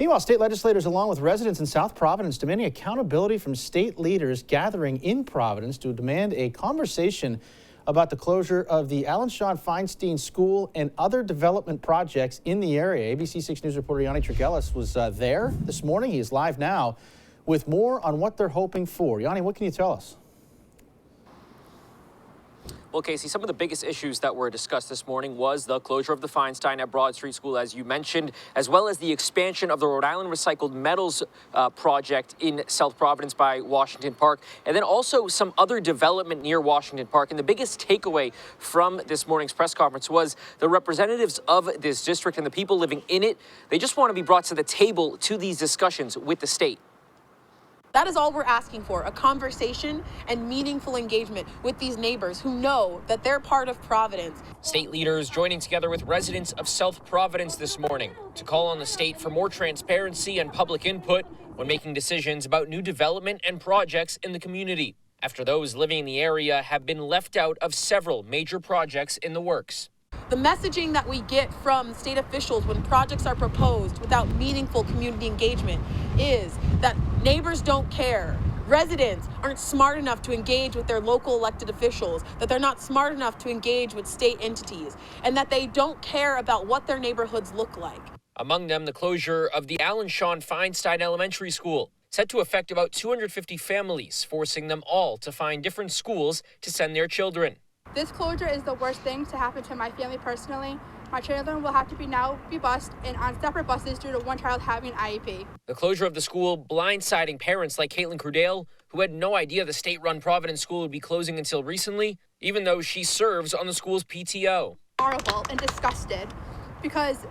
Meanwhile, state legislators, along with residents in South Providence, demanding accountability from state leaders gathering in Providence to demand a conversation about the closure of the Alan Sean Feinstein School and other development projects in the area. ABC 6 News reporter Yanni Trigelis was there this morning. He is live now with more on what they're hoping for. Yanni, what can you tell us? Well, Casey, some of the biggest issues that were discussed this morning was the closure of the Feinstein at Broad Street School, as you mentioned, as well as the expansion of the Rhode Island Recycled Metals project in South Providence by Washington Park, and then also some other development near Washington Park. And the biggest takeaway from this morning's press conference was the representatives of this district and the people living in it, they just want to be brought to the table to these discussions with the state. That is all we're asking for, a conversation and meaningful engagement with these neighbors who know that they're part of Providence. State leaders joining together with residents of South Providence this morning to call on the state for more transparency and public input when making decisions about new development and projects in the community, after those living in the area have been left out of several major projects in the works. The messaging that we get from state officials when projects are proposed without meaningful community engagement is that neighbors don't care. Residents aren't smart enough to engage with their local elected officials, that they're not smart enough to engage with state entities, and that they don't care about what their neighborhoods look like. Among them, the closure of the Alan Sean Feinstein Elementary School, set to affect about 250 families, forcing them all to find different schools to send their children. This closure is the worst thing to happen to my family personally. My children will have to be bused and on separate buses due to one child having an IEP. The closure of the school blindsiding parents like Caitlin Crudale, who had no idea the state-run Providence school would be closing until recently, even though she serves on the school's PTO. Horrible and disgusted, because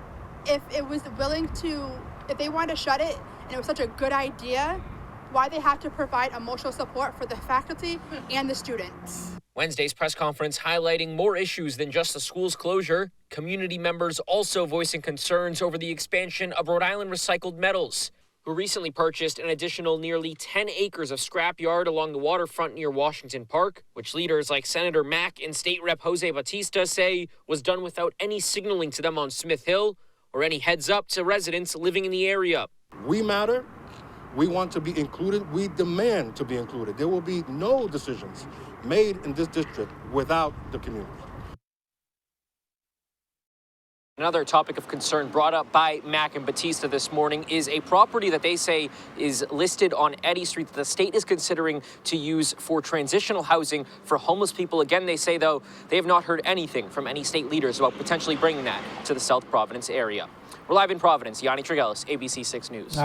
if they wanted to shut it and it was such a good idea, why they have to provide emotional support for the faculty and the students. Wednesday's press conference highlighting more issues than just the school's closure. Community members also voicing concerns over the expansion of Rhode Island Recycled Metals, who recently purchased an additional nearly 10 acres of scrapyard along the waterfront near Washington Park, which leaders like Senator Mack and State Rep Jose Batista say was done without any signaling to them on Smith Hill or any heads up to residents living in the area. We matter. We want to be included. We demand to be included. There will be no decisions made in this district without the community. Another topic of concern brought up by Mack and Batista this morning is a property that they say is listed on Eddy Street that the state is considering to use for transitional housing for homeless people. Again, they say, though, they have not heard anything from any state leaders about potentially bringing that to the South Providence area. We're live in Providence. Yanni Trigelis, ABC 6 News.